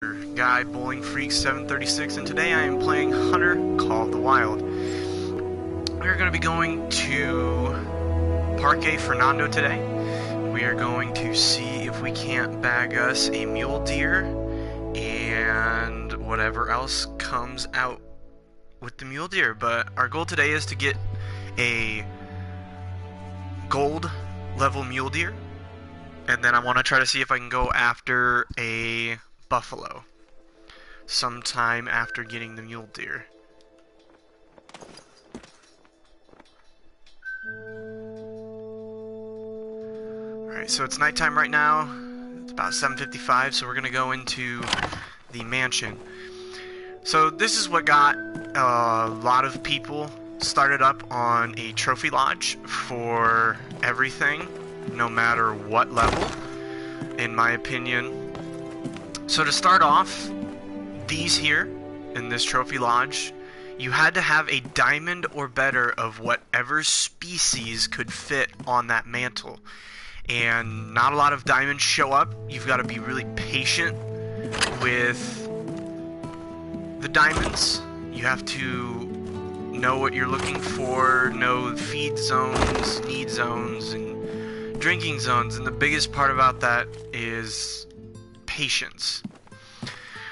Guy Bowling Freak 736, and today I am playing Hunter Call of the Wild. We're going to be going to Parque Fernando today. We are going to see if we can't bag us a mule deer and whatever else comes out with the mule deer. But our goal today is to get a gold level mule deer, and then I want to try to see if I can go after a buffalo sometime after getting the mule deer. Alright, so it's nighttime right now. It's about 7:55, so we're gonna go into the mansion. So this is what got a lot of people started up on a trophy lodge for everything, no matter what level, in my opinion. So to start off, these here in this trophy lodge, you had to have a diamond or better of whatever species could fit on that mantle. And not a lot of diamonds show up. You've got to be really patient with the diamonds. You have to know what you're looking for, know feed zones, need zones, and drinking zones. And the biggest part about that is patience.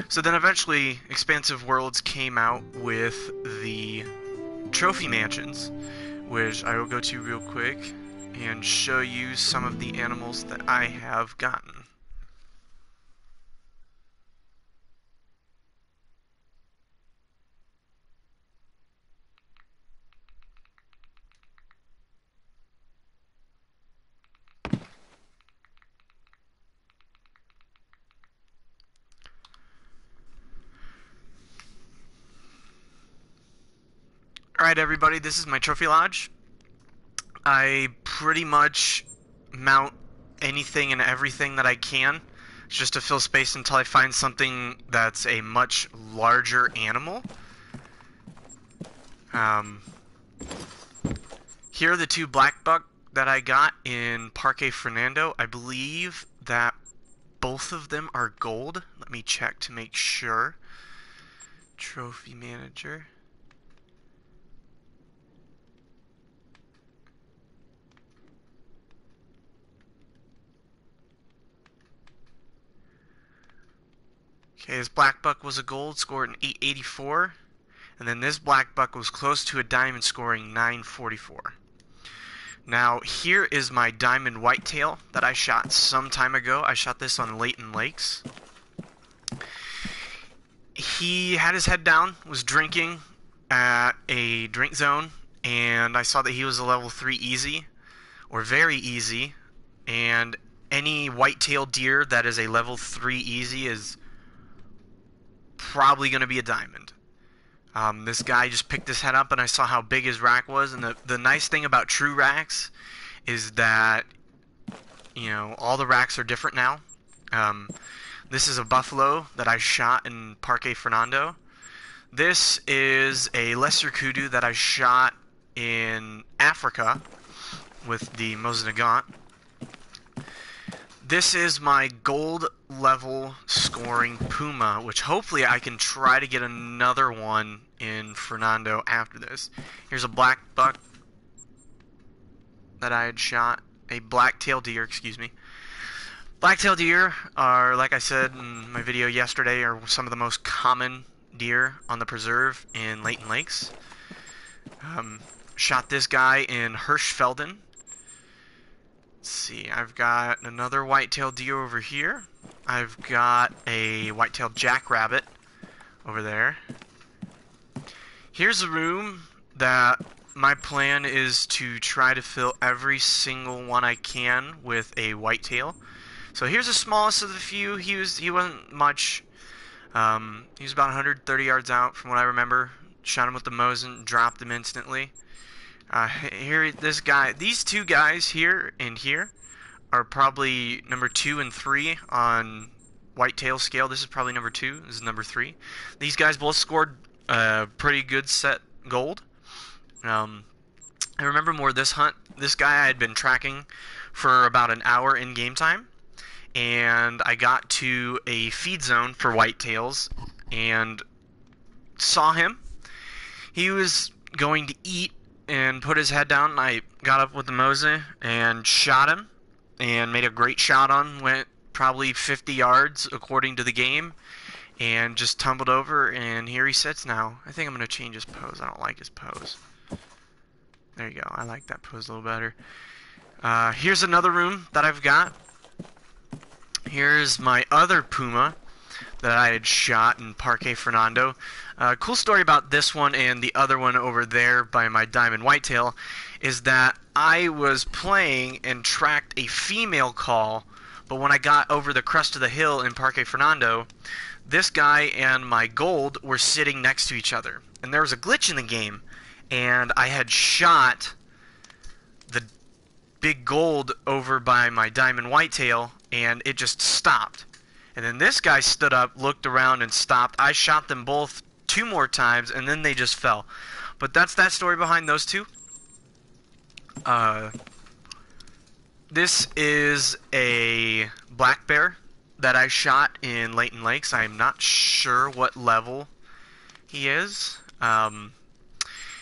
So then eventually Expansive Worlds came out with the trophy mansions, which I will go to real quick and show you some of the animals that I have gotten. Alright everybody, this is my trophy lodge. I pretty much mount anything and everything that I can just to fill space until I find something that's a much larger animal. Here are the two black buck that I got in Parque Fernando. I believe that both of them are gold. Let me check to make sure. Trophy manager. Okay, his black buck was a gold, scored an 884, and then this black buck was close to a diamond, scoring 944. Now, here is my diamond whitetail that I shot some time ago. I shot this on Leighton Lakes. He had his head down, was drinking at a drink zone, and I saw that he was a level 3 easy, or very easy, and any whitetail deer that is a level 3 easy is probably going to be a diamond. This guy just picked his head up and I saw how big his rack was, and the nice thing about true racks is that, you know, all the racks are different now. This is a buffalo that I shot in Parque Fernando. This is a lesser kudu that I shot in Africa with the Mosinagant. This is my gold level scoring puma, which hopefully I can try to get another one in Fernando after this. Here's a black buck that I had shot, a black-tailed deer, excuse me. Black-tailed deer are, like I said in my video yesterday, are some of the most common deer on the preserve in Leighton Lakes. Shot this guy in Hirschfelden. Let's see, I've got another white-tailed deer over here. I've got a white-tailed jackrabbit over there. Here's a room that my plan is to try to fill every single one I can with a whitetail. So here's the smallest of the few. He wasn't much. He was about 130 yards out from what I remember. Shot him with the Mosin, dropped him instantly. Here, this guy, these two guys here and here are probably number 2 and 3 on whitetail scale. This is probably number 2. This is number 3. These guys both scored pretty good set gold. I remember more this hunt. This guy I had been tracking for about an hour in game time, and I got to a feed zone for whitetails and saw him. He was going to eat and put his head down, and I got up with the Mosey and shot him and made a great shot on, went probably 50 yards according to the game, and just tumbled over, and here he sits now. I think I'm going to change his pose. I don't like his pose. There you go. I like that pose a little better. Here's another room that I've got. Here's my other puma that I had shot in Parque Fernando. Cool story about this one and the other one over there by my diamond whitetail is that I was playing and tracked a female call, but when I got over the crest of the hill in Parque Fernando, this guy and my gold were sitting next to each other. And there was a glitch in the game, and I had shot the big gold over by my diamond whitetail, and it just stopped. And then this guy stood up, looked around, and stopped. I shot them both 2 more times, and then they just fell. But that's that story behind those two. This is a black bear that I shot in Layton Lakes. I am not sure what level he is.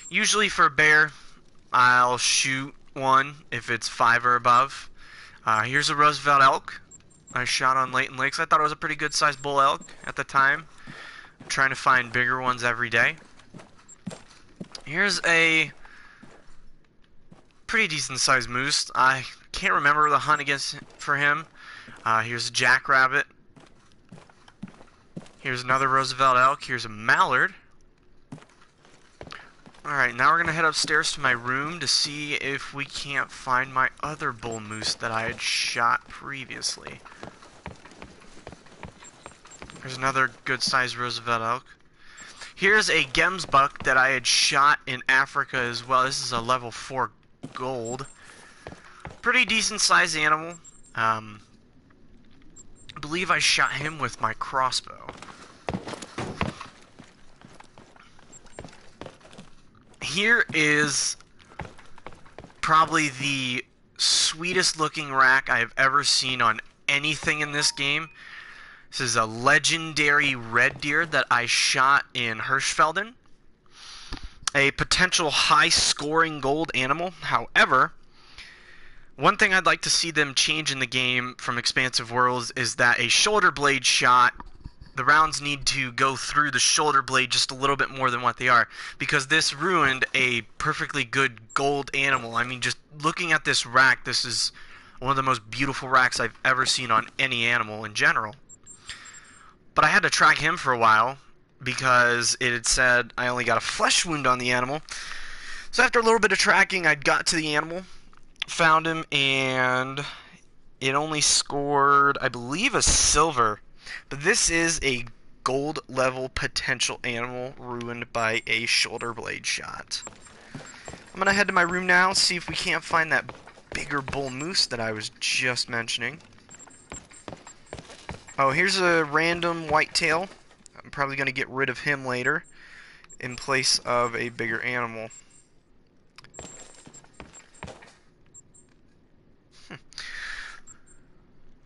Usually for a bear, I'll shoot one if it's 5 or above. Here's a Roosevelt elk I shot on Layton Lakes. I thought it was a pretty good sized bull elk at the time. I'm trying to find bigger ones every day. Here's a pretty decent sized moose. I can't remember the hunt for him. Here's a jackrabbit. Here's another Roosevelt elk. Here's a mallard. Alright, now we're going to head upstairs to my room to see if we can't find my other bull moose that I had shot previously. There's another good-sized Roosevelt elk. Here's a gemsbuck that I had shot in Africa as well. This is a level 4 gold. Pretty decent-sized animal. I believe I shot him with my crossbow. Here is probably the sweetest looking rack I have ever seen on anything in this game. This is a legendary red deer that I shot in Hirschfelden. A potential high scoring gold animal. However, one thing I'd like to see them change in the game from Expansive Worlds is that a shoulder blade shot, the rounds need to go through the shoulder blade just a little bit more than what they are, because this ruined a perfectly good gold animal. I mean, just looking at this rack, this is one of the most beautiful racks I've ever seen on any animal in general. But I had to track him for a while because it had said I only got a flesh wound on the animal. So after a little bit of tracking, I got to the animal, found him, and it only scored, I believe, a silver. But this is a gold level potential animal ruined by a shoulder blade shot. I'm going to head to my room now, see if we can't find that bigger bull moose that I was just mentioning. Oh, here's a random whitetail. I'm probably going to get rid of him later in place of a bigger animal. Let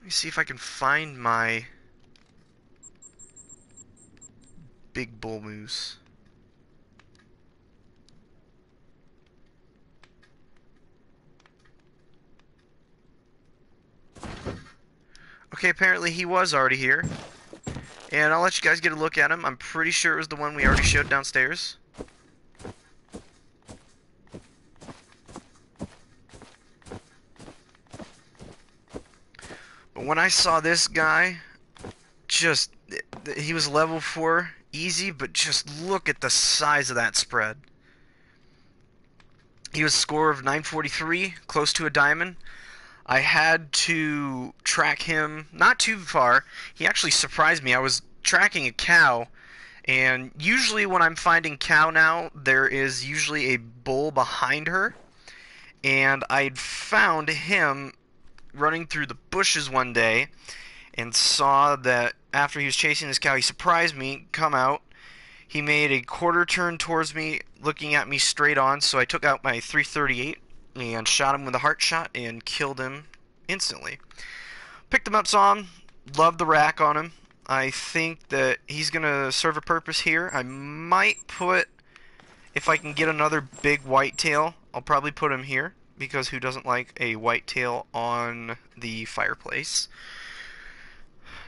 me see if I can find my big bull moose. Okay, apparently he was already here. And I'll let you guys get a look at him. I'm pretty sure it was the one we already showed downstairs. But when I saw this guy, he was level 4, easy, but just look at the size of that spread. He was a score of 943, close to a diamond. I had to track him not too far. He actually surprised me. I was tracking a cow, and usually when I'm finding cow now, there is usually a bull behind her. And I'd found him running through the bushes one day and saw that after he was chasing this cow, he surprised me, come out. He made a quarter turn towards me, looking at me straight on, so I took out my .338 and shot him with a heart shot and killed him instantly. Picked him up, saw him. Love the rack on him. I think that he's going to serve a purpose here. I might put, if I can get another big whitetail, I'll probably put him here, because who doesn't like a whitetail on the fireplace?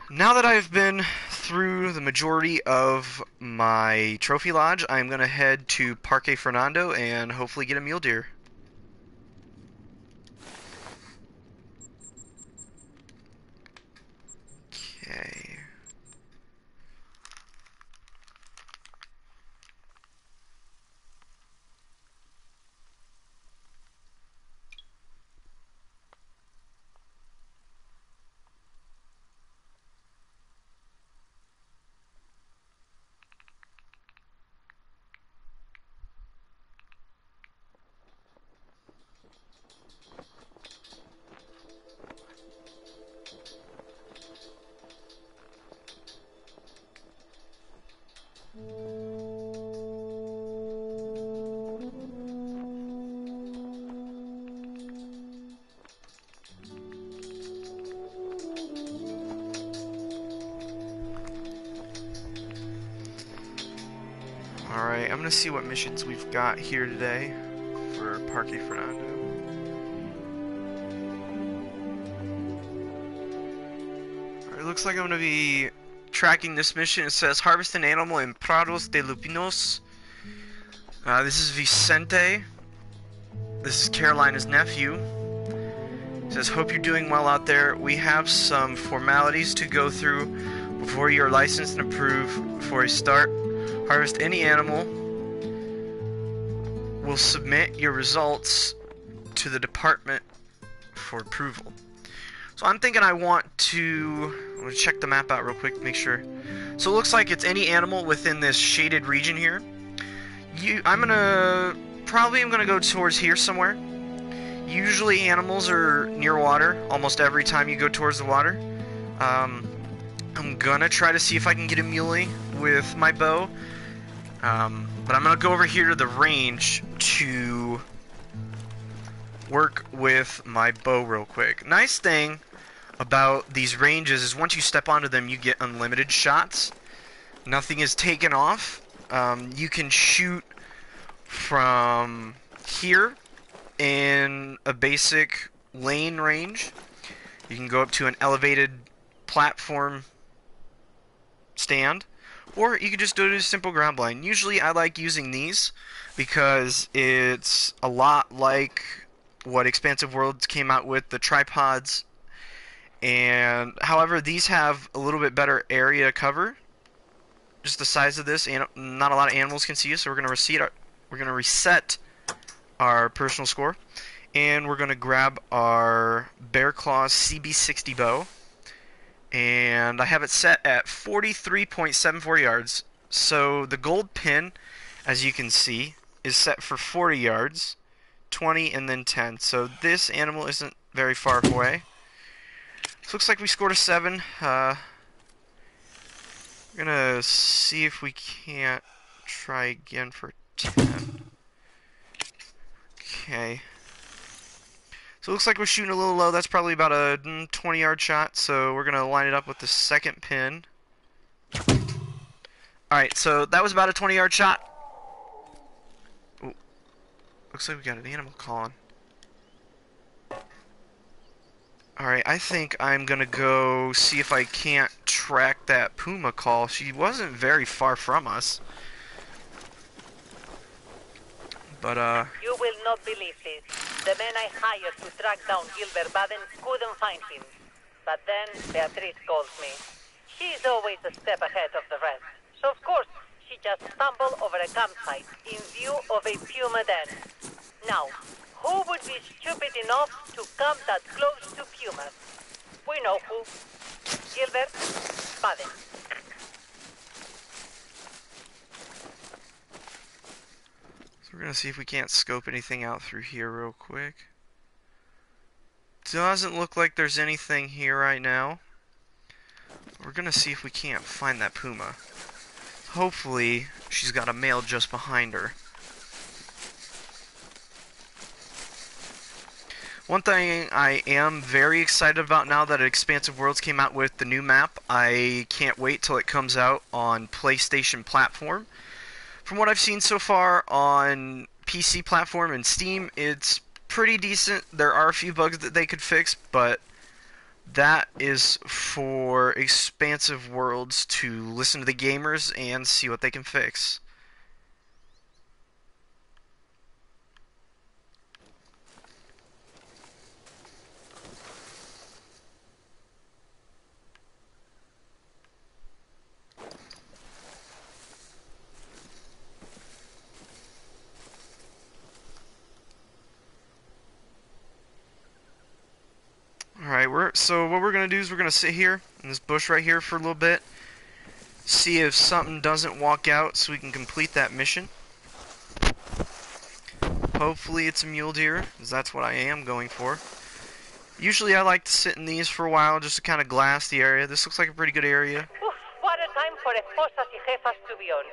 Now that I've been through the majority of my trophy lodge, I'm going to head to Parque Fernando and hopefully get a mule deer. Okay. Alright, I'm gonna see what missions we've got here today for Parque Fernando. Alright, looks like I'm gonna be tracking this mission. It says harvest an animal in Prados de Lupinos. This is Vicente. This is Carolina's nephew. It says, hope you're doing well out there. We have some formalities to go through before you're licensed and approved. Before you start, harvest any animal. We'll submit your results to the department for approval. So I'm thinking I'm going to check the map out real quick, make sure. So it looks like it's any animal within this shaded region here. I'm gonna go towards here somewhere. Usually animals are near water almost every time you go towards the water. I'm gonna try to see if I can get a muley with my bow. But I'm gonna go over here to the range to work with my bow real quick. Nice thing about these ranges is once you step onto them, you get unlimited shots. Nothing is taken off. You can shoot from here in a basic lane range. You can go up to an elevated platform stand, or you can just do it as a simple ground blind. Usually I like using these because it's a lot like what Expansive Worlds came out with, the tripods. And however, these have a little bit better area cover. Just the size of this, and not a lot of animals can see you, so we're going to reset our personal score, and we're going to grab our Bear Claws CB60 bow, and I have it set at 43.74 yards. So the gold pin, as you can see, is set for 40 yards, 20, and then 10. So this animal isn't very far away. So looks like we scored a 7. We're gonna see if we can't try again for 10. Okay. So it looks like we're shooting a little low. That's probably about a 20-yard shot. So we're gonna line it up with the second pin. Alright, so that was about a 20-yard shot. Ooh. Looks like we got an animal calling. Alright, I think I'm gonna go see if I can't track that puma call. She wasn't very far from us. But, You will not believe this. The men I hired to track down Gilbert Baden couldn't find him. But then Beatrice calls me. She's always a step ahead of the rest. So of course, she just stumbled over a campsite in view of a puma den. Now, who would be stupid enough to come that close to pumas? We know who. Gilbert Baden. so we're gonna see if we can't scope anything out through here real quick. Doesn't look like there's anything here right now. We're gonna see if we can't find that puma. Hopefully, she's got a male just behind her. One thing I am very excited about now that Expansive Worlds came out with the new map, I can't wait till it comes out on PlayStation platform. From what I've seen so far on PC platform and Steam, it's pretty decent. There are a few bugs that they could fix, but that is for Expansive Worlds to listen to the gamers and see what they can fix. Alright, so what we're gonna do is we're gonna sit here in this bush right here for a little bit, see if something doesn't walk out so we can complete that mission. Hopefully it's a mule deer, because that's what I am going for. Usually I like to sit in these for a while just to kind of glass the area. This looks like a pretty good area. Oof, what a time for esposas y jefas to be on.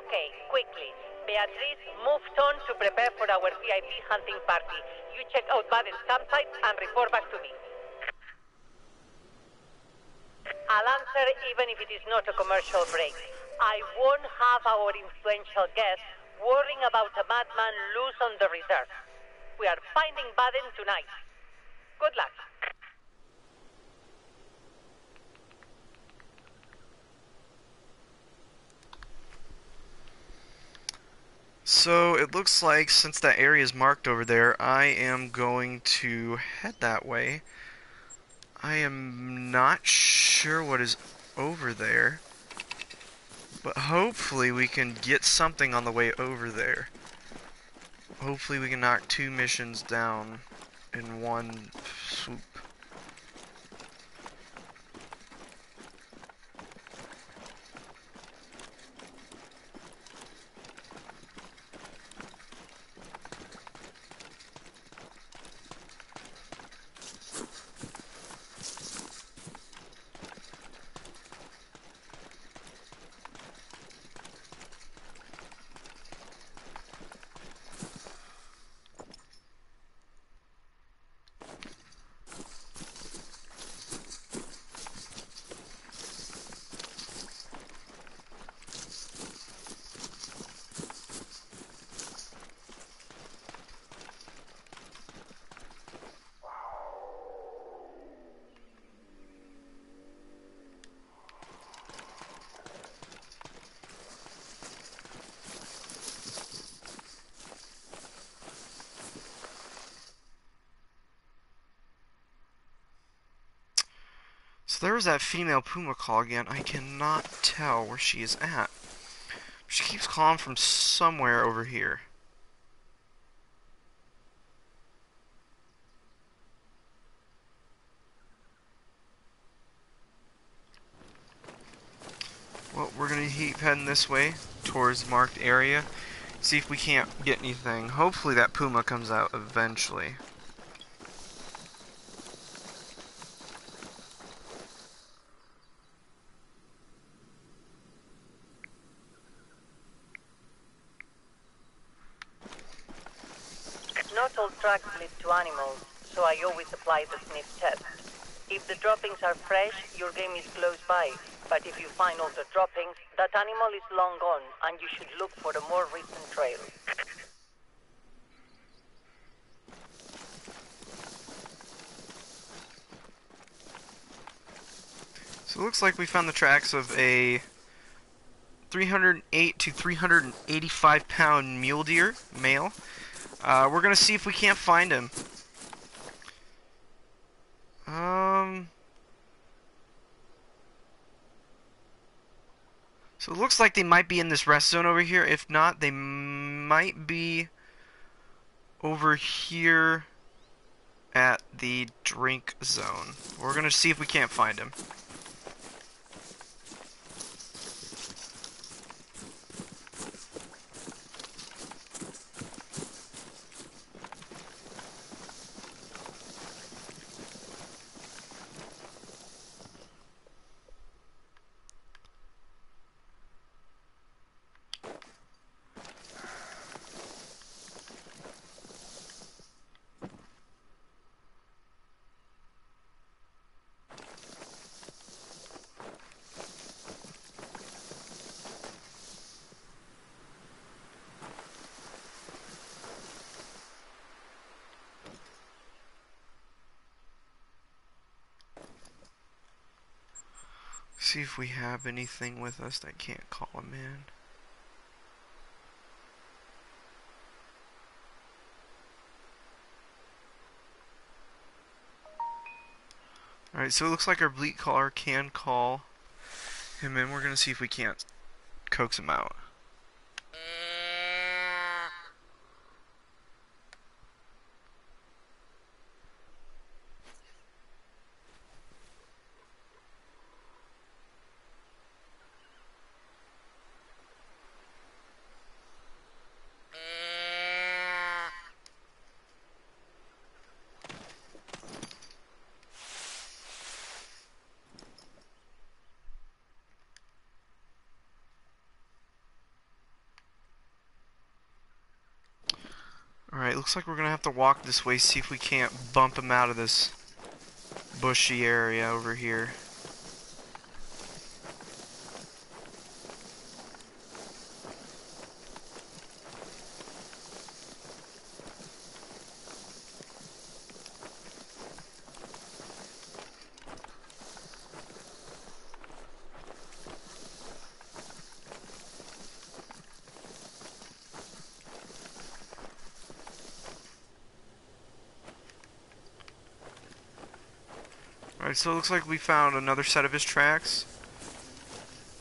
Okay, quickly. Beatriz moved on to prepare for our VIP hunting party. You check out Baden's campsite and report back to me. I'll answer even if it is not a commercial break. I won't have our influential guest worrying about a madman loose on the reserve. We are finding Baden tonight. Good luck. So it looks like since that area is marked over there, I am going to head that way. I am not sure what is over there, but hopefully we can get something on the way over there. Hopefully we can knock 2 missions down in one swoop. So there's that female puma call again. I cannot tell where she is at. She keeps calling from somewhere over here. Well, we're gonna keep heading this way towards the marked area. See if we can't get anything. Hopefully that puma comes out eventually. Not all tracks lead to animals, so I always apply the sniff test. If the droppings are fresh, your game is close by. But if you find older droppings, that animal is long gone, and you should look for a more recent trail. So it looks like we found the tracks of a 308 to 385 pound mule deer, male. We're gonna see if we can't find him. So it looks like they might be in this rest zone over here. If not, they might be over here at the drink zone. We're gonna see if we can't find him. see if we have anything with us that can't call him in. Alright, so it looks like our bleat caller can call him in. We're gonna see if we can't coax him out. Alright, looks like we're gonna have to walk this way, see if we can't bump him out of this bushy area over here. Alright, so it looks like we found another set of his tracks.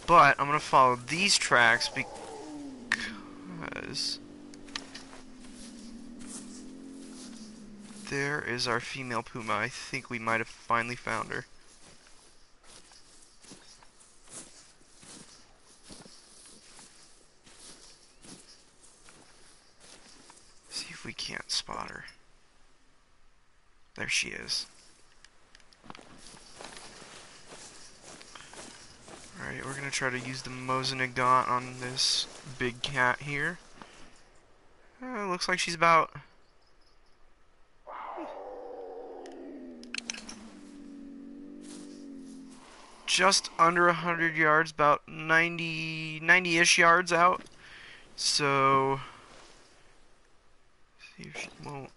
But I'm gonna follow these tracks because there is our female puma. I think we might have finally found her. See if we can't spot her. There she is. Alright, we're gonna try to use the Mosinagant on this big cat here. Looks like she's about... just under 100 yards, about 90-ish yards out. So... see if she won't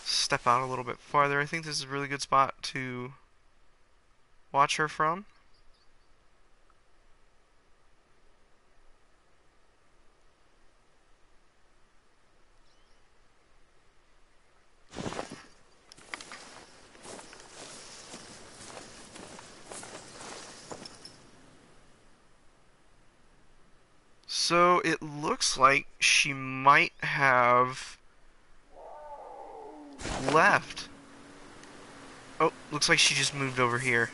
step out a little bit farther. I think this is a really good spot to watch her from. So it looks like she might have left. Oh, looks like she just moved over here.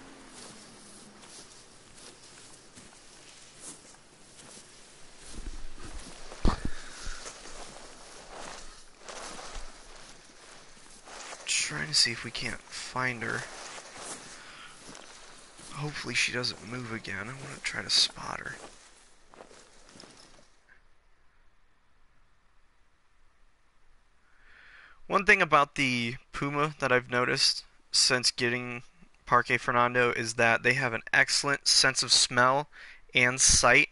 Trying to see if we can't find her. Hopefully she doesn't move again. I want to try to spot her. One thing about the puma that I've noticed since getting Parque Fernando is that they have an excellent sense of smell and sight.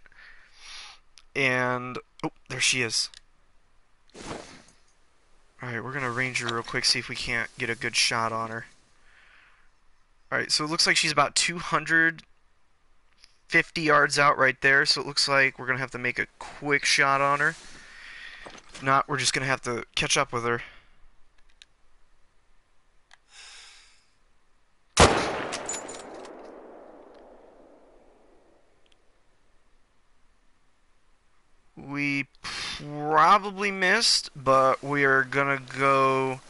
And oh, there she is. Alright, we're gonna range her real quick, see if we can't get a good shot on her. Alright, so it looks like she's about 250 yards out right there, so it looks like we're gonna have to make a quick shot on her. If not, we're just gonna have to catch up with her. We probably missed, but we are gonna go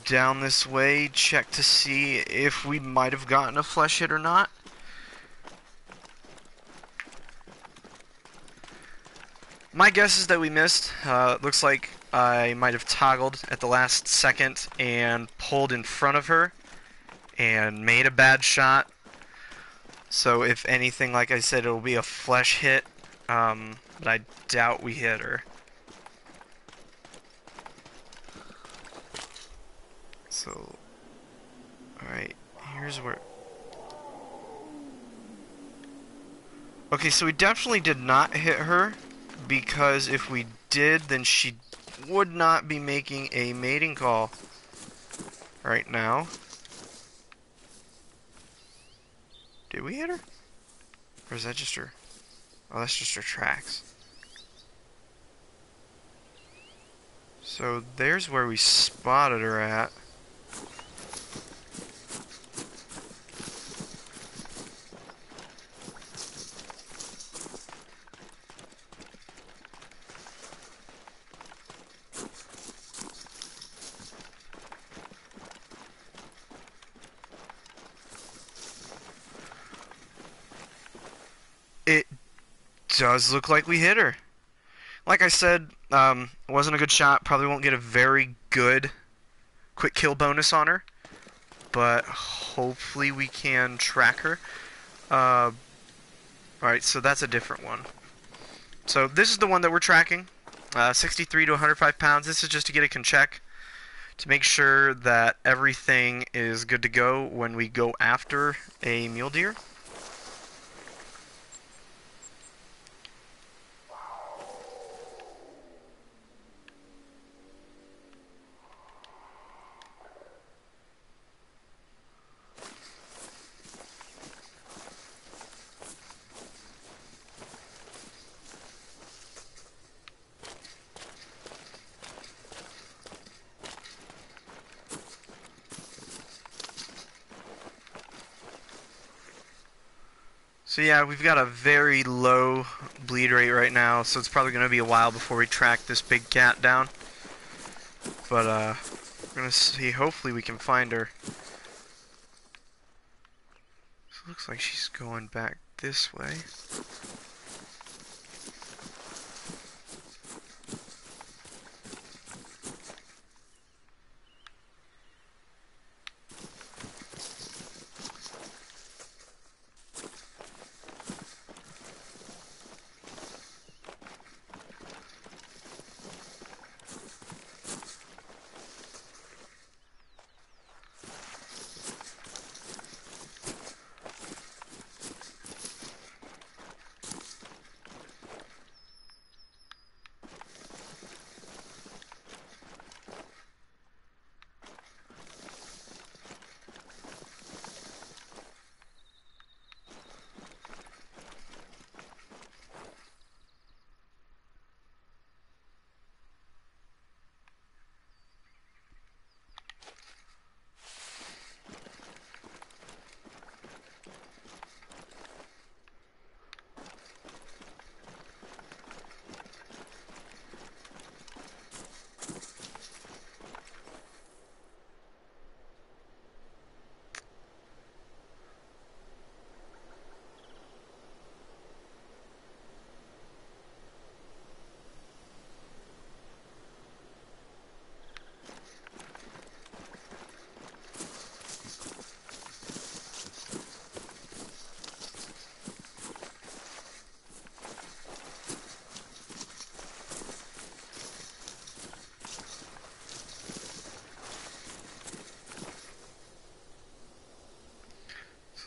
down this way, check to see if we might have gotten a flesh hit or not. My guess is that we missed. Looks like I might have toggled at the last second and pulled in front of her and made a bad shot. So if anything, like I said, it'll be a flesh hit. But I doubt we hit her. So, alright, here's where... okay, so we definitely did not hit her, because if we did, then she would not be making a mating call right now. Did we hit her? Or is that just her? Oh, that's just her tracks. So there's where we spotted her at. It does look like we hit her. Like I said, wasn't a good shot. Probably won't get a very good quick kill bonus on her, but hopefully we can track her. Alright, so that's a different one. So this is the one that we're tracking. 63 to 105 pounds. This is just to get a check to make sure that everything is good to go when we go after a mule deer. So yeah, we've got a very low bleed rate right now, so it's probably going to be a while before we track this big cat down. But we're going to see, hopefully we can find her. So it looks like she's going back this way.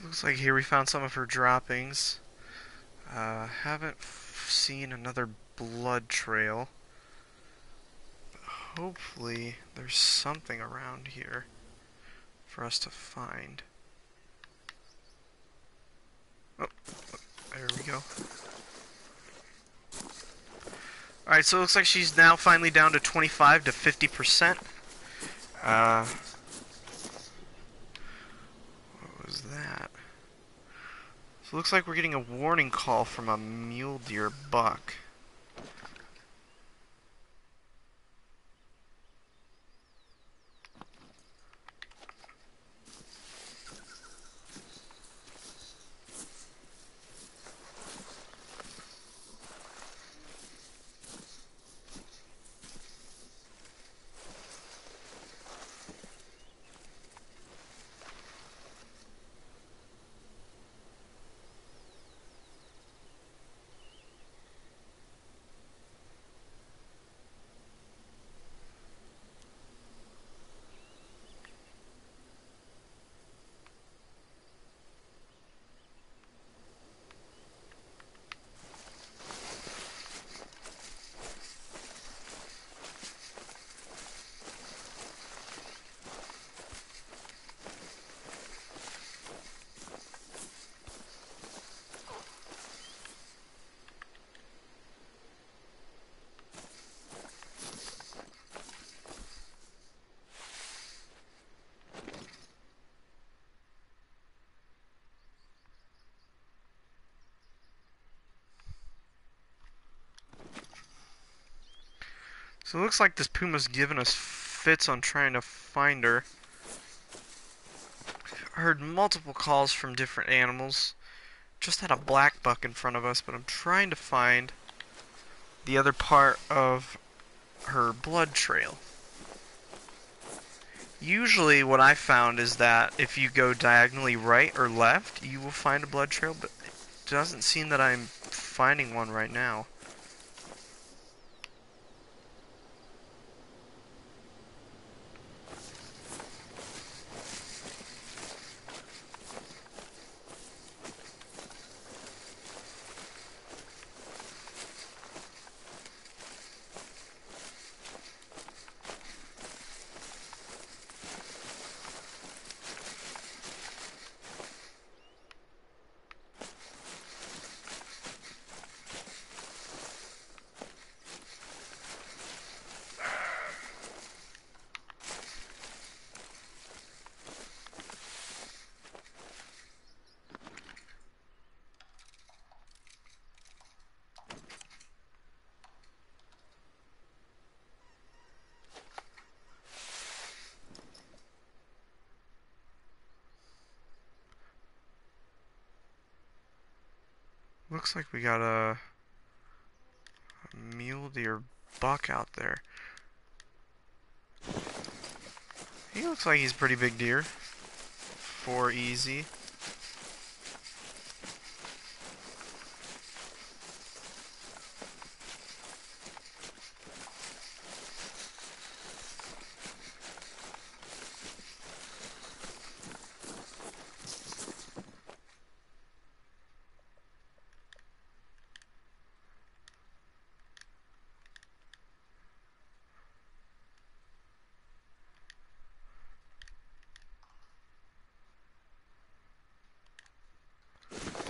Looks like here we found some of her droppings. Haven't seen another blood trail. But hopefully there's something around here for us to find. Oh, there we go. Alright, so it looks like she's now finally down to 25 to 50%. What was that? So it looks like we're getting a warning call from a mule deer buck. So it looks like this puma's giving us fits on trying to find her. I heard multiple calls from different animals. Just had a black buck in front of us, but I'm trying to find the other part of her blood trail. Usually what I found is that if you go diagonally right or left, you will find a blood trail, but it doesn't seem that I'm finding one right now. Looks like we got a mule deer buck out there. He looks like he's a pretty big deer. 4 easy.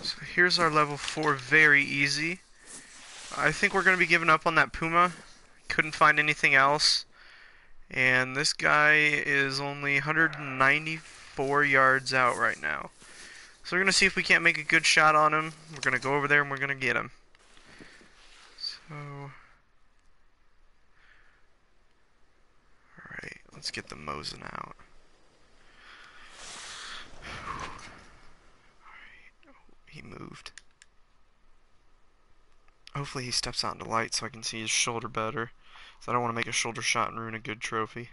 So here's our level 4, very easy. I think we're going to be giving up on that puma. Couldn't find anything else. And this guy is only 194 yards out right now. So we're going to see if we can't make a good shot on him. We're going to go over there and we're going to get him. So, alright, let's get the Mosin out. He moved. Hopefully he steps out into light so I can see his shoulder better. So I don't want to make a shoulder shot and ruin a good trophy.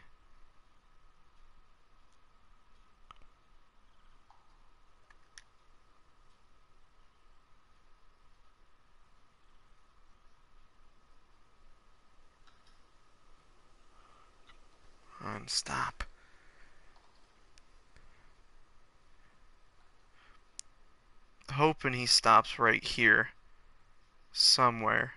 Stop. Hoping he stops right here. Somewhere.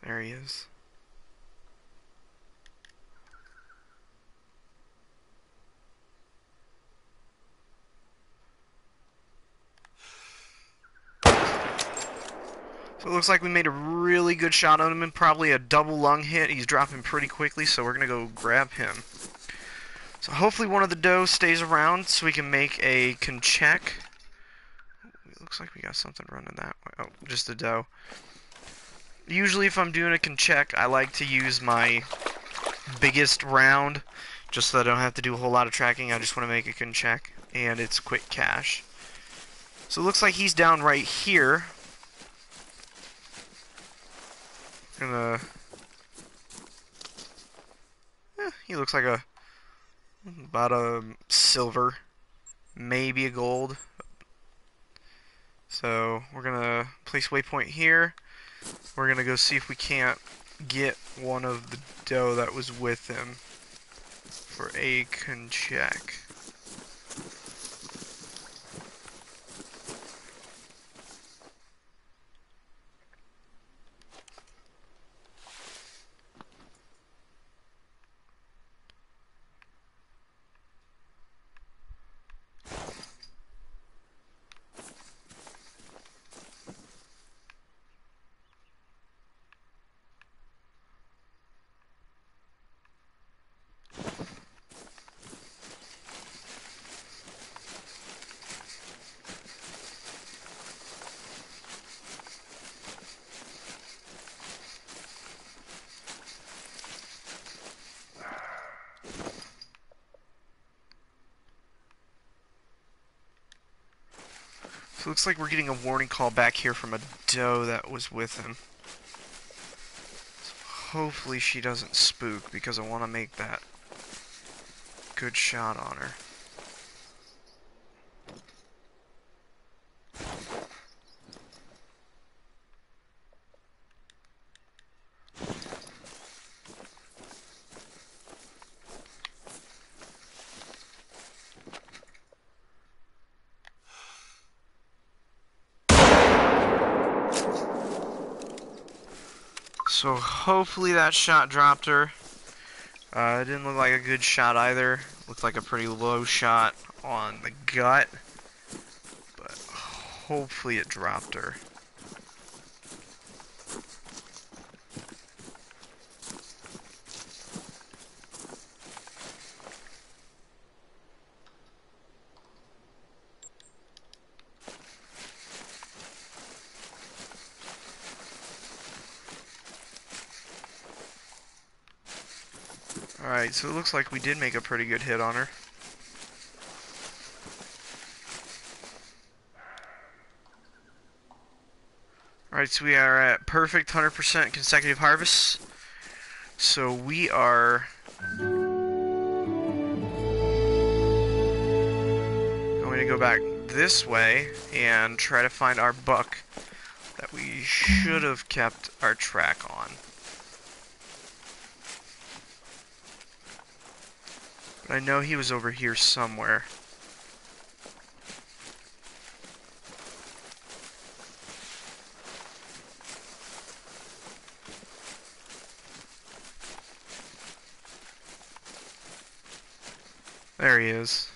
There he is. So it looks like we made a really good shot on him and probably a double lung hit. He's dropping pretty quickly, so we're going to go grab him. So hopefully one of the does stays around so we can make a check. It looks like we got something running that way. Oh, just a doe. Usually if I'm doing a check, I like to use my biggest round just so that I don't have to do a whole lot of tracking. I just want to make a check, and it's quick cash. So it looks like he's down right here. He looks like about a silver, maybe a gold. So we're gonna place waypoint here. We're gonna go see if we can't get one of the doe that was with him for a check. So it looks like we're getting a warning call back here from a doe that was with him. So hopefully she doesn't spook, because I want to make that good shot on her. So hopefully that shot dropped her. It didn't look like a good shot either. Looked like a pretty low shot on the gut. But hopefully it dropped her. Alright, so it looks like we did make a pretty good hit on her. Alright, so we are at perfect 100% consecutive harvests. So we are going to go back this way and try to find our buck that we should have kept our track on. But I know he was over here somewhere. There he is.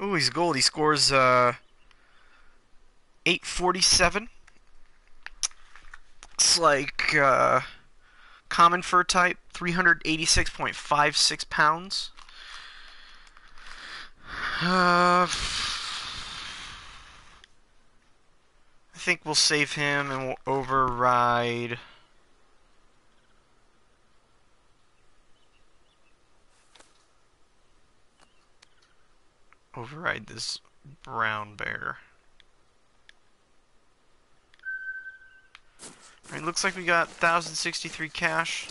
Ooh, he's gold. He scores 847. Looks like common fur type, 386.56 pounds. I think we'll save him and we'll override. Override this brown bear. Alright, looks like we got 1,063 cash.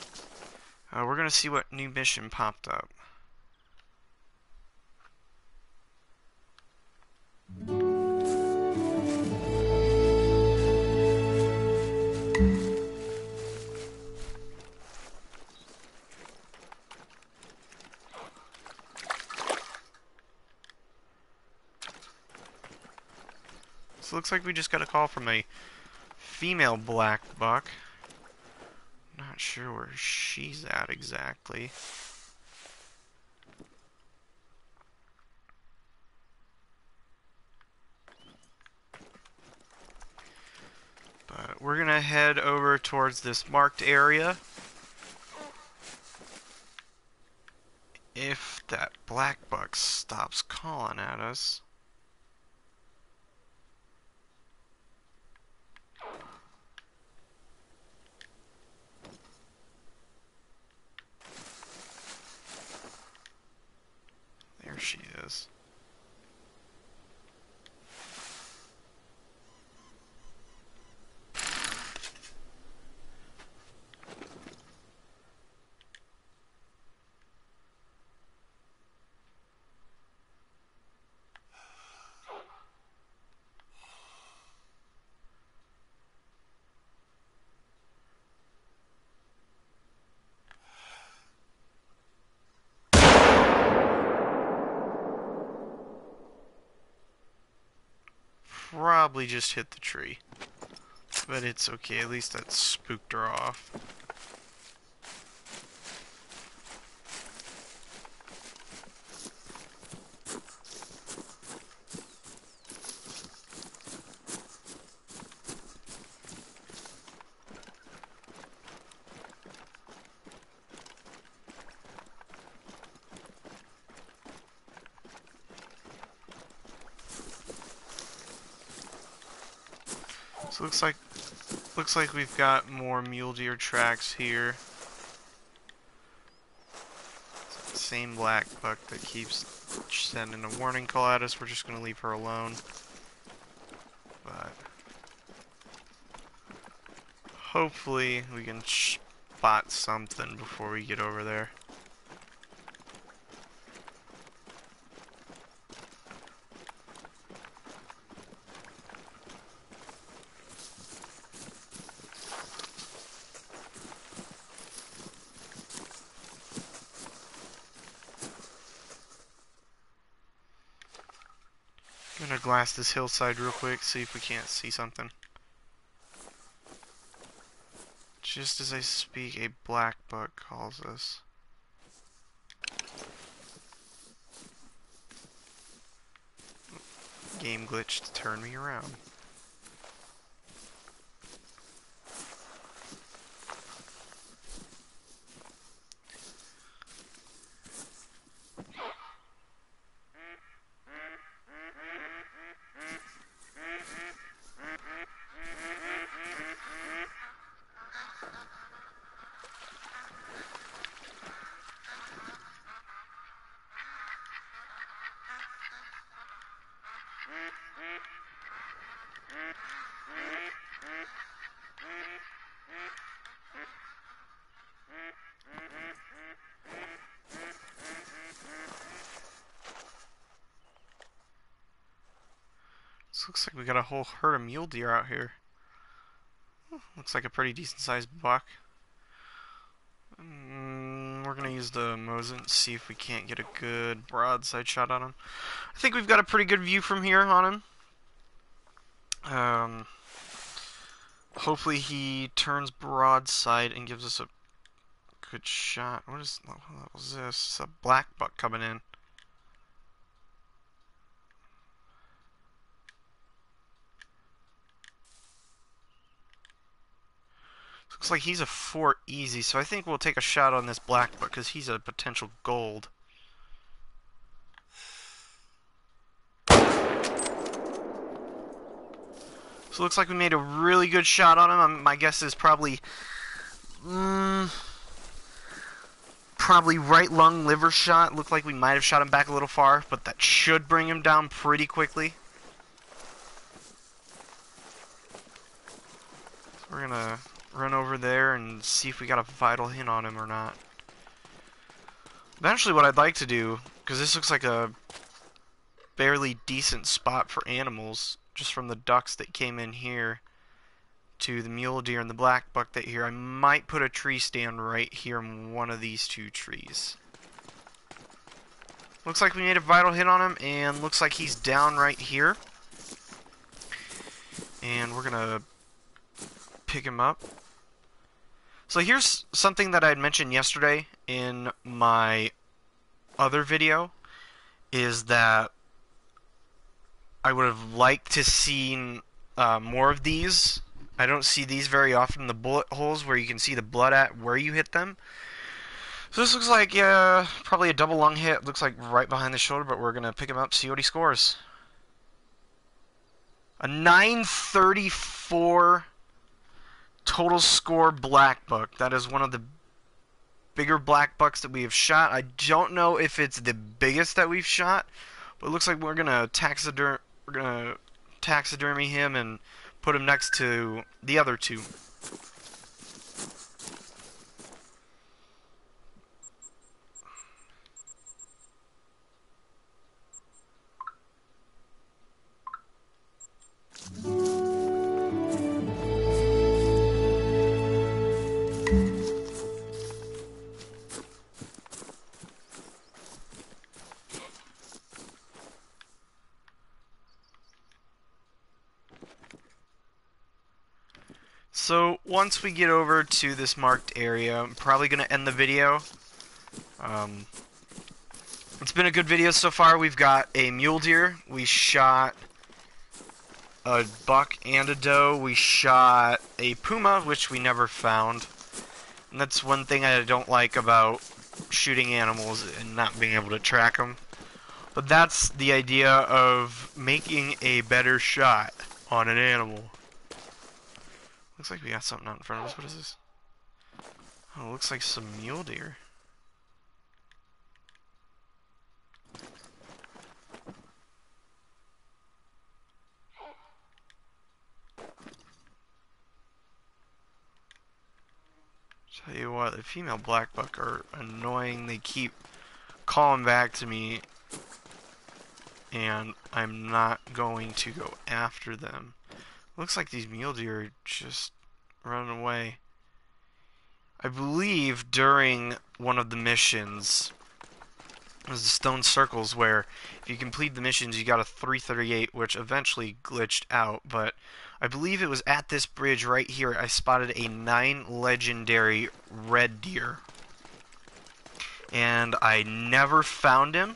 We're gonna see what new mission popped up. So it looks like we just got a call from a female black buck. Not sure where she's at exactly. But we're gonna head over towards this marked area. If that black buck stops calling at us. There she is. Probably just hit the tree. But it's okay, at least that spooked her off. So looks like we've got more mule deer tracks here. same black buck that keeps sending a warning call at us. We're just gonna leave her alone. But hopefully we can spot something before we get over there. I'm gonna glass this hillside real quick, see if we can't see something. Just as I speak, a black buck calls us. Game glitched to turn me around. This looks like we got a whole herd of mule deer out here. Looks like a pretty decent sized buck. We're gonna use the Mosin, see if we can't get a good broadside shot on him. I think we've got a pretty good view from here on him. Hopefully he turns broadside and gives us a good shot. What was this? It's a black buck coming in. Looks like he's a 4 easy, so I think we'll take a shot on this black buck because he's a potential gold. So it looks like we made a really good shot on him. My guess is probably right lung liver shot. Looked like we might have shot him back a little far, but that should bring him down pretty quickly. So we're gonna run over there and see if we got a vital hit on him or not. Eventually what I'd like to do, because this looks like a fairly decent spot for animals, just from the ducks that came in here to the mule deer and the black buck that here, I might put a tree stand right here in one of these two trees. Looks like we made a vital hit on him, and looks like he's down right here. And we're gonna pick him up. So here's something that I had mentioned yesterday in my other video, is that I would have liked to see more of these. I don't see these very often, the bullet holes where you can see the blood at where you hit them. So this looks like probably a double lung hit. Looks like right behind the shoulder, but we're going to pick him up, see what he scores. A 934 total score black buck. That is one of the bigger black bucks that we have shot. I don't know if it's the biggest that we've shot, but it looks like we're gonna taxidermy him and put him next to the other two. So once we get over to this marked area, I'm probably going to end the video. It's been a good video so far. We've got a mule deer. We shot a buck and a doe. We shot a puma, which we never found. And that's one thing I don't like about shooting animals and not being able to track them. But that's the idea of making a better shot on an animal. Looks like we got something out in front of us. What is this? Oh, it looks like some mule deer. Tell you what, the female black buck are annoying. They keep calling back to me, and I'm not going to go after them. Looks like these mule deer are just running away. I believe during one of the missions, there's the stone circles where if you complete the missions you got a 338, which eventually glitched out, but I believe it was at this bridge right here I spotted a 9 legendary red deer. And I never found him.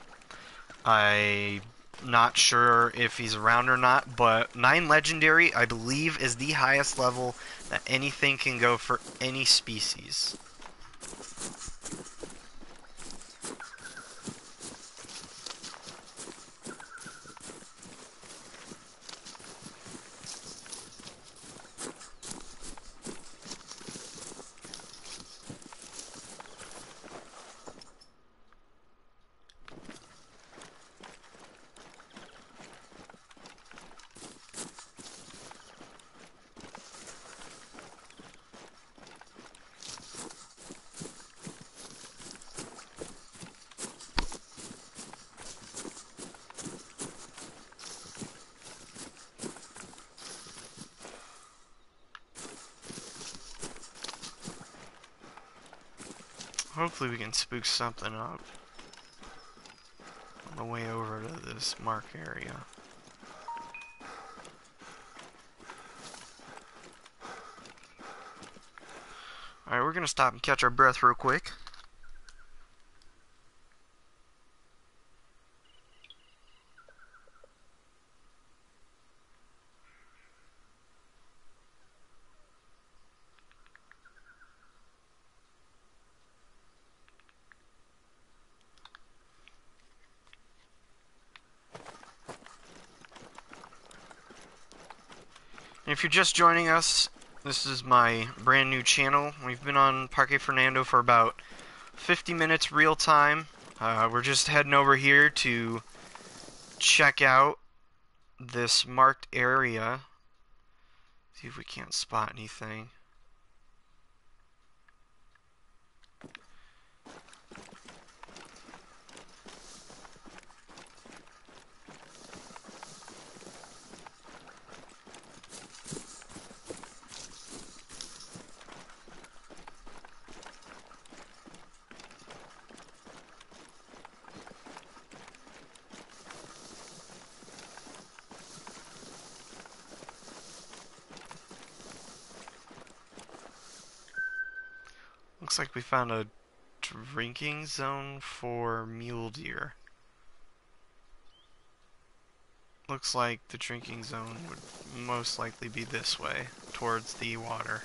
I'm not sure if he's around or not, but 9 legendary I believe is the highest level that anything can go for any species. Hopefully we can spook something up on the way over to this mark area. Alright, we're gonna stop and catch our breath real quick. And if you're just joining us, this is my brand new channel. We've been on Parque Fernando for about 50 minutes real time. We're just heading over here to check out this marked area. See if we can't spot anything. Looks like we found a drinking zone for mule deer. Looks like the drinking zone would most likely be this way, towards the water.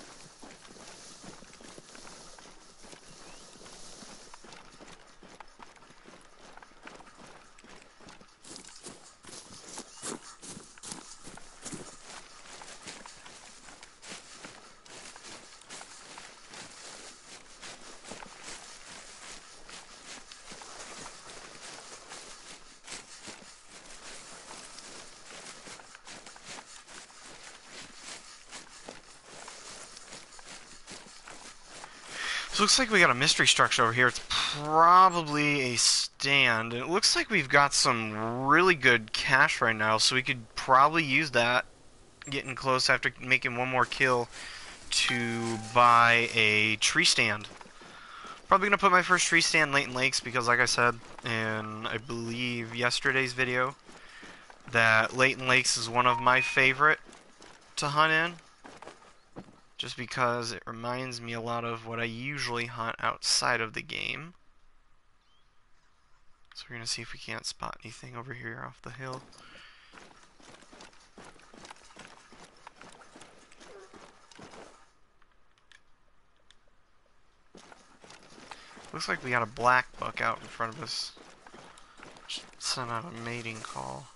So it looks like we got a mystery structure over here. It's probably a stand. And it looks like we've got some really good cash right now, so we could probably use that, getting close after making one more kill, to buy a tree stand. Probably going to put my first tree stand Leighton Lakes because, like I said in, I believe, yesterday's video, that Leighton Lakes is one of my favorite to hunt in. Just because it reminds me a lot of what I usually hunt outside of the game. So we're going to see if we can't spot anything over here off the hill. Looks like we got a black buck out in front of us. Sent out a mating call.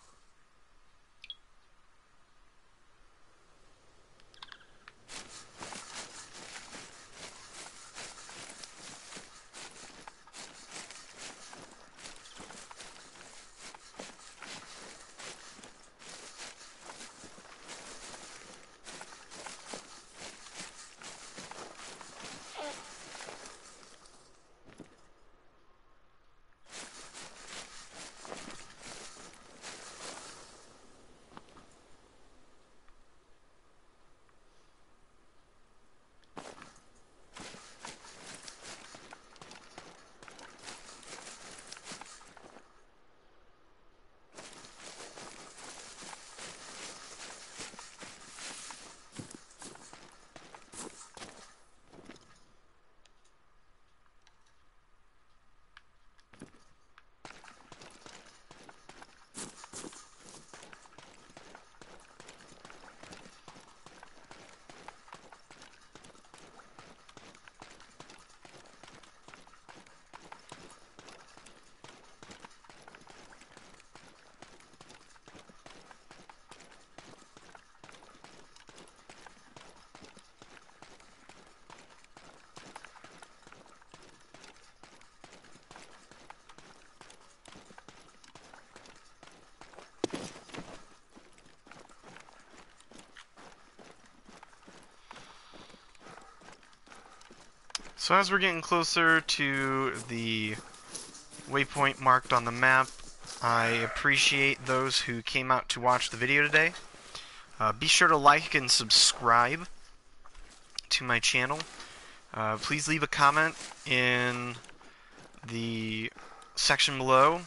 So as we're getting closer to the waypoint marked on the map, I appreciate those who came out to watch the video today. Be sure to like and subscribe to my channel. Please leave a comment in the section below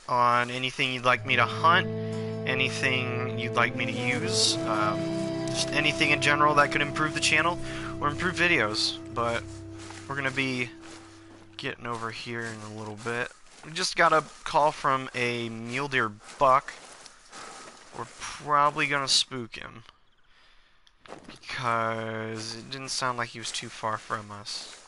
on anything you'd like me to hunt, anything you'd like me to use, just anything in general that could improve the channel or improve videos. But we're going to be getting over here in a little bit. We just got a call from a mule deer buck. We're probably going to spook him because it didn't sound like he was too far from us.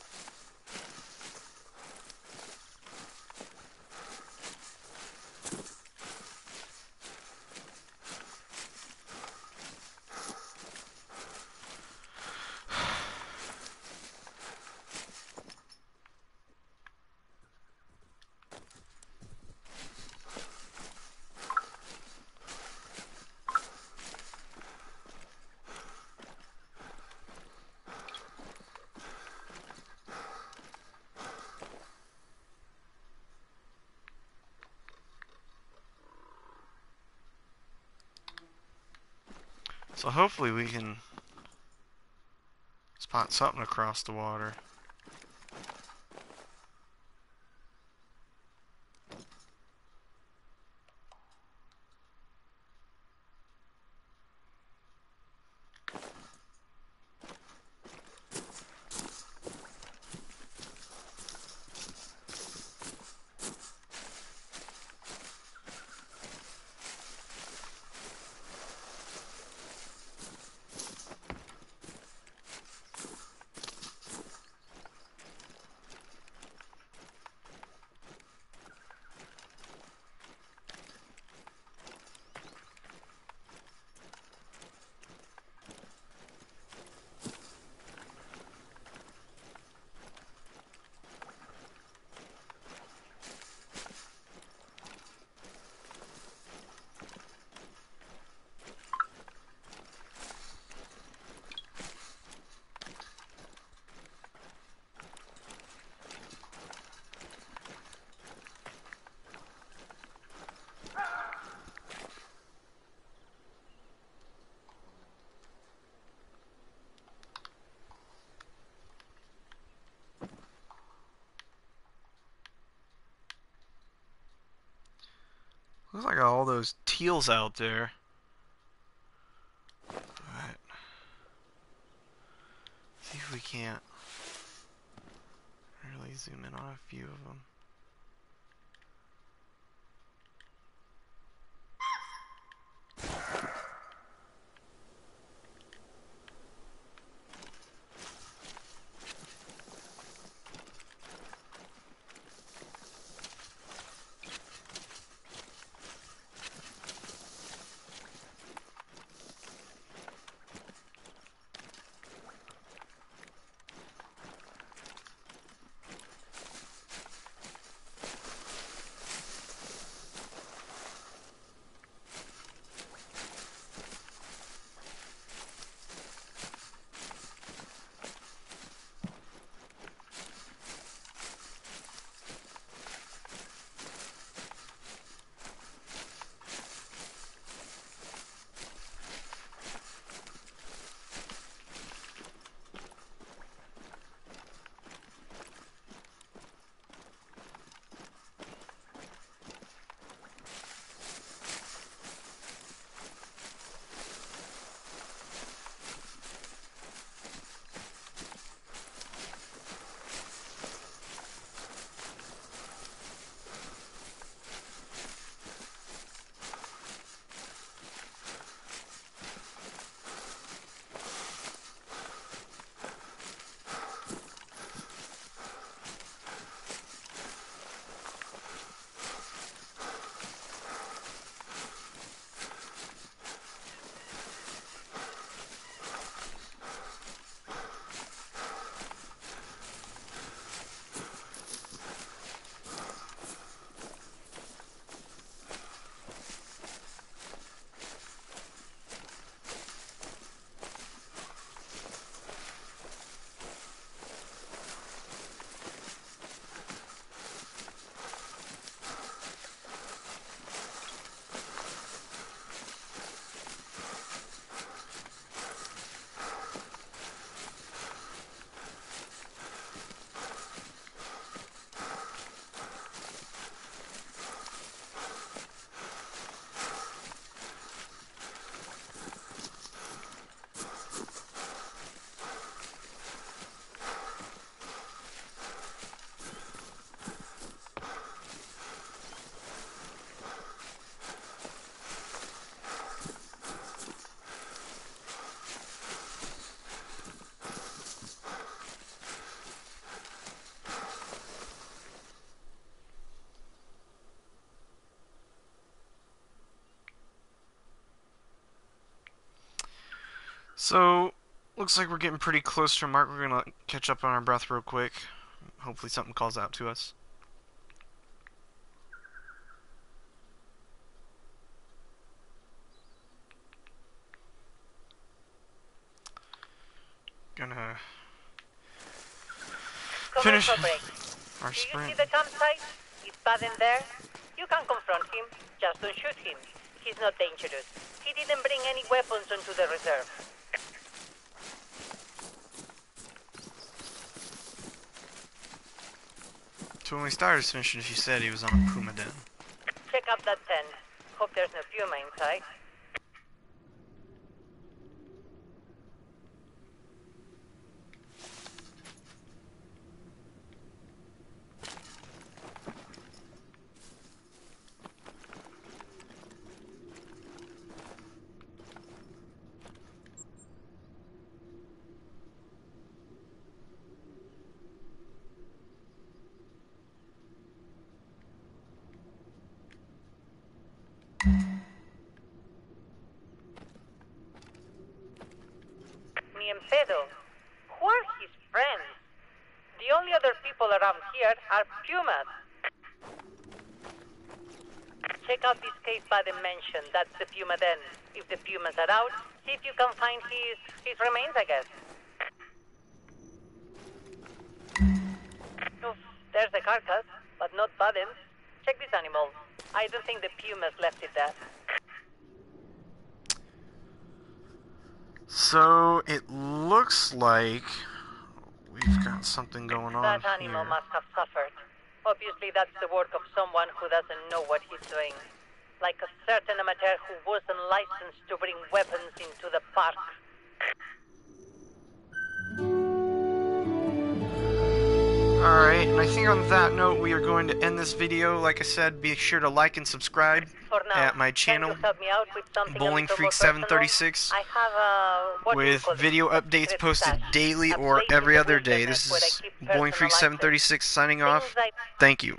So hopefully we can spot something across the water. Looks like all those teals out there. Alright. See if we can't really zoom in on a few of them. So, looks like we're getting pretty close to our mark. We're gonna catch up on our breath real quick. Hopefully something calls out to us. Gonna finish our Do you see sprint. the campsite? Is Baden there? You can confront him. Just don't shoot him. He's not dangerous. He didn't bring any weapons onto the reserve. So when we started this mission, she said he was on a Puma den. Check out that tent. Hope there's no Puma inside. Ni en pedo. Who are his friends? The only other people around here are Pumas. Check out this cave by the mansion. That's the Puma den. If the Pumas are out, see if you can find his remains, I guess. Oh, there's the carcass, but not Baden's. Check this animal. I don't think the Pumas left it there. So it looks like we've got something going on That animal here. must have suffered. Obviously, that's the work of someone who doesn't know what he's doing. Like a certain amateur who wasn't licensed to bring weapons into the park. Alright, and I think on that note we are going to end this video. Like I said, be sure to like and subscribe For now, at my channel, can you help me out with something Bowling a little Freak more personal? 736, I have what do you with call it? video A updates secret posted stash. daily A or place in every the other day. wilderness This where I is keep Bowling Freak personal items. 736 signing off. Things like Thank you.